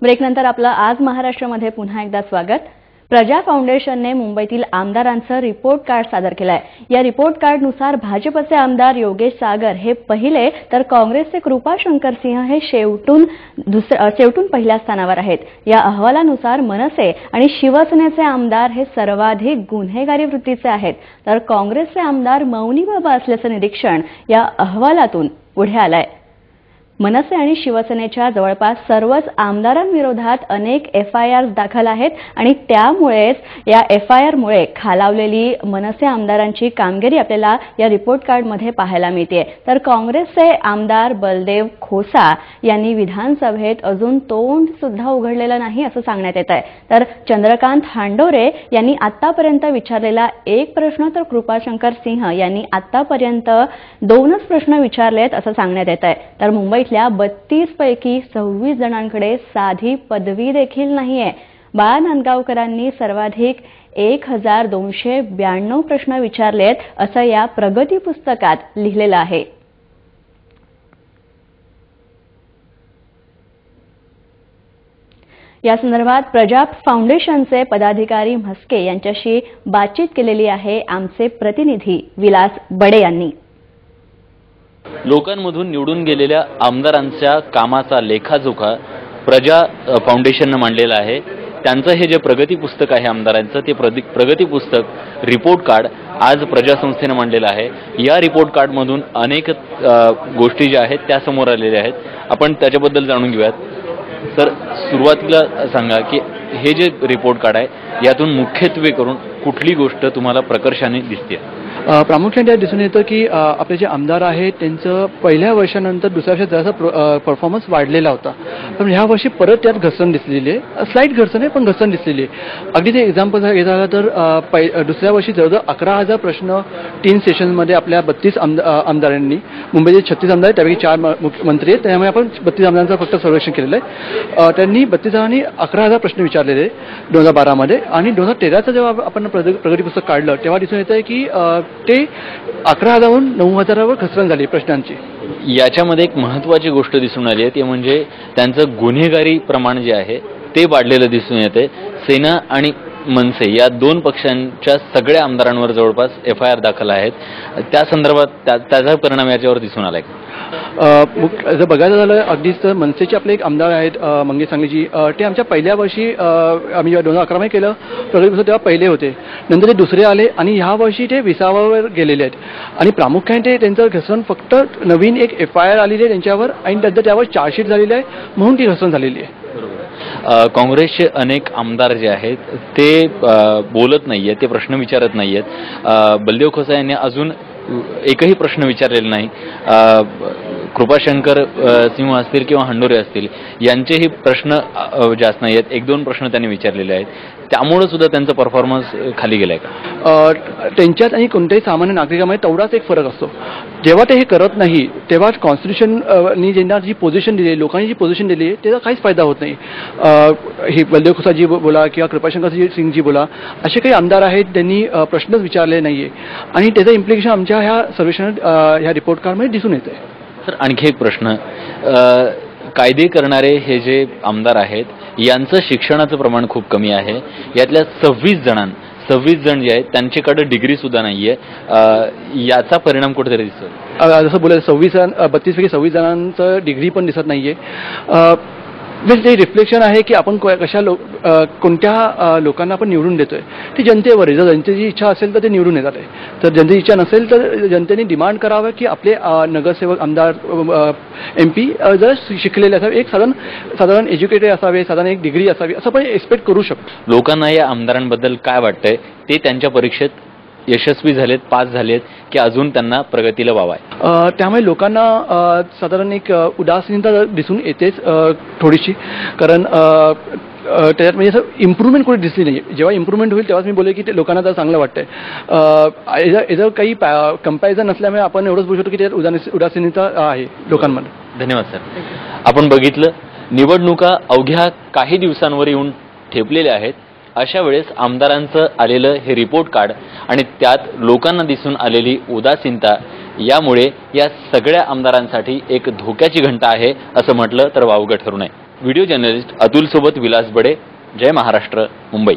ब्रेकनंतर आपलं आज महाराष्ट्रामध्ये पुन्हा एकदा स्वागत। प्रजा फाउंडेशनने मुंबईतील आमदारांचं रिपोर्ट कार्ड सादर केलंय। या रिपोर्ट कार्डनुसार भाजपचे आमदार योगेश सागर हे पहिले तर काँग्रेसचे कृपाशंकर सिंह हे शेवटून पहिल्या स्थानावर आहेत। या अहवालानुसार मनसे आणि शिवसेनेचे आमदार हे सर्वाधिक गुन्हेगारी वृत्तीचे आहेत, तर काँग्रेसचे आमदार मौनी बाबा असल्याचं निरीक्षण या अहवालातून पुढे आलंय। मनसे आणि शिवसेनेच्या जवळपास सर्वच आमदारांविरोधात अनेक एफआयआर दाखल आहेत आणि त्यामुळेच या एफआयआरमुळे खालावलेली मनसे आमदारांची कामगिरी आपल्याला या रिपोर्ट कार्डमध्ये पाहायला मिळते। तर काँग्रेसचे आमदार बलदेव खोसा यांनी विधानसभेत अजून तोंड सुद्धा उघडलेलं नाही असं सांगण्यात येत आहे। तर चंद्रकांत हांडोरे यांनी आतापर्यंत विचारलेला एक प्रश्न तर कृपाशंकर सिंह यांनी आतापर्यंत 2च प्रश्न विचारलेत असं सांगण्यात येत आहे। तर मुंबईतल्या 32 पैकी 26 जणांकडे साधी पदवी देखील नाहीये। बाळा नांदगावकरांनी सर्वाधिक 1292 प्रश्न विचारलेत असं या प्रगती पुस्तकात लिहिलेलं आहे। या संदर्भात प्रजा फाउंडेशनचे पदाधिकारी म्हस्के यांच्याशी बातचीत केलेली आहे आमचे प्रतिनिधी विलास बडे यांनी। लोकांमधून निवडून गेलेल्या आमदारांच्या कामाचा लेखाजोखा प्रजा फाउंडेशनने मांडलेला आहे। त्यांचं हे जे प्रगती पुस्तक आहे आमदारांचं, ते प्रगती पुस्तक रिपोर्ट कार्ड आज प्रजा संस्थेने मांडलेलं आहे। या रिपोर्ट कार्डमधून अनेक गोष्टी ज्या आहेत त्या समोर आलेल्या आहेत। आपण त्याच्याबद्दल जाणून घेऊयात। तर सुरुवातीला सांगा की हे जे रिपोर्ट कार्ड आहे यातून मुख्यत्वे करून कुठली गोष्ट तुम्हाला प्रकर्षाने दिसते? प्रामुख्याने त्यात दिसून येतं की आपले जे आमदार आहेत त्यांचं पहिल्या वर्षानंतर दुसऱ्या वर्षात जरासा परफॉर्मन्स वाढलेला होता, पण ह्या वर्षी परत त्यात घसरण दिसलेली आहे। स्लाईट घसरण आहे पण घसरण दिसलेली आहे। अगदी ते एक्झाम्पल घेत झालं तर दुसऱ्या वर्षी जवळजवळ 11,000 प्रश्न 3 सेशनमध्ये आपल्या 32 आमदारांनी, मुंबईचे 36 आमदार आहेत त्यापैकी 4 मुख्यमंत्री आहेत, त्यामुळे आपण 32 आमदारांचं फक्त सर्वेक्षण केलेलं आहे। त्यांनी 32 जणांनी 11,000 प्रश्न विचारलेले 2012 मध्ये, आणि 2013चं जेव्हा आपण प्रगती पुस्तक काढलं तेव्हा दिसून येतं की ते 11,000हून 9,000वर घसरण झाली प्रश्नांची। याच्यामध्ये एक महत्त्वाची गोष्ट दिसून आली आहे, ते म्हणजे त्यांचं गुन्हेगारी प्रमाण जे आहे ते वाढलेलं दिसून येते। सेना आणि मनसे या 2 पक्षांच्या सगळ्या आमदारांवर जवळपास एफआयआर दाखल आहेत। त्या संदर्भात त्याचा परिणाम याच्यावर दिसून आलाय? जर बघायला झालं अगदीच तर मनसेचे आपले एक आमदार आहेत मंगेश सांगलीजी, ते आमच्या पहिल्या वर्षी आम्ही जेव्हा 2011 मध्ये केलं प्रगती पुस्तक तेव्हा पहिले होते, नंतर ते दुसरे आले आणि ह्या वर्षी ते 20वर गेलेले आहेत। आणि प्रामुख्याने ते त्यांचं घसरण फक्त नवीन एक एफआयआर आलेली आहे त्यांच्यावर आणि नंतर त्यावर चार्जशीट झालेली आहे म्हणून ती घसरण झालेली आहे। काँग्रेसचे अनेक आमदार जे आहेत ते बोलत नाहीयेत, ते प्रश्न विचारत नाहीयेत। बलदेव खोसा यांनी अजून एकही प्रश्न विचारलेला नाही। कृपाशंकर सिंह असतील किंवा हांडोरे असतील यांचेही प्रश्न जास्त नाहीयेत, 1-2 प्रश्न त्यांनी विचारलेले आहेत। त्यामुळे सुद्धा त्यांचा परफॉर्मन्स खाली गेलाय का? त्यांच्यात आणि कोणत्याही सामान्य नागरिकांमध्ये तेवढाच एक फरक असतो। जेव्हा ते हे करत नाही तेव्हा कॉन्स्टिट्यूशननी ज्यांना जी पोझिशन दिली, लोकांनी जी पोझिशन दिली आहे त्याचा काहीच फायदा होत नाही। हे बलदेव खोसाजी बोला किंवा कृपाशंकर सिंगजी बोला, असे काही आमदार आहेत त्यांनी प्रश्नच विचारले नाहीये आणि त्याचं इम्प्लिकेशन आमच्या ह्या सर्वेक्षणात ह्या रिपोर्ट कार्डमध्ये दिसून येत आहे। तर आणखी एक प्रश्न, कायदे करणारे हे जे आमदार आहेत यांचं शिक्षणाचं प्रमाण खूप कमी आहे। यातल्या 26 जण जे आहेत त्यांच्याकडे डिग्री सुद्धा नाहीये। याचा परिणाम कुठेतरी दिसतो? जसं बोलायचं 32 पैकी 26 जणांचं डिग्री पण दिसत नाहीये। ते रिफ्लेक्शन आहे की आपण कोणत्या लोकांना आपण निवडून देतोय ते जनतेवर आहे। जर जनतेची इच्छा असेल तर ते निवडून येतात आहे, तर जनतेची इच्छा नसेल तर जनतेने डिमांड करावं की आपले नगरसेवक, आमदार, MP जर शिकलेले असावे, एक साधारण एज्युकेटेड असावे, साधारण एक डिग्री असावी असं आपण एक्सपेक्ट करू शकतो। लोकांना या आमदारांबद्दल काय वाटतंय? ते त्यांच्या परीक्षेत यशस्वी झालेत, पास झालेत की अजून त्यांना प्रगतीला वाव आहे? त्यामुळे लोकांना साधारण एक उदासीनता दिसून येतेच थोडीशी, कारण त्याच्यात म्हणजे असं इम्प्रूव्हमेंट कुठे दिसली नाही। जेव्हा इम्प्रूव्हमेंट होईल तेव्हाच मी बोले की ते लोकांना तर चांगलं वाटतंय। याचं काही कंपॅरिझन नसल्यामुळे आपण एवढंच बोलू शकतो की त्यात उदासीनता आहे लोकांमध्ये। धन्यवाद सर। आपण बघितलं निवडणुका अवघ्या काही दिवसांवर येऊन ठेपलेल्या आहेत। अशा वेळेस आमदारांचं आलेलं हे रिपोर्ट कार्ड आणि त्यात लोकांना दिसून आलेली उदासीनता यामुळे या सगळ्या आमदारांसाठी एक धोक्याची घंटा आहे असं म्हटलं तर वावगं ठरू नये। व्हिडिओ जर्नलिस्ट अतुल सोबत विलास बडे, जय महाराष्ट्र, मुंबई.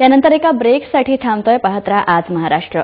यानंतर एका ब्रेकसाठी थांबतोय. पाहत राहा आज महाराष्ट्र.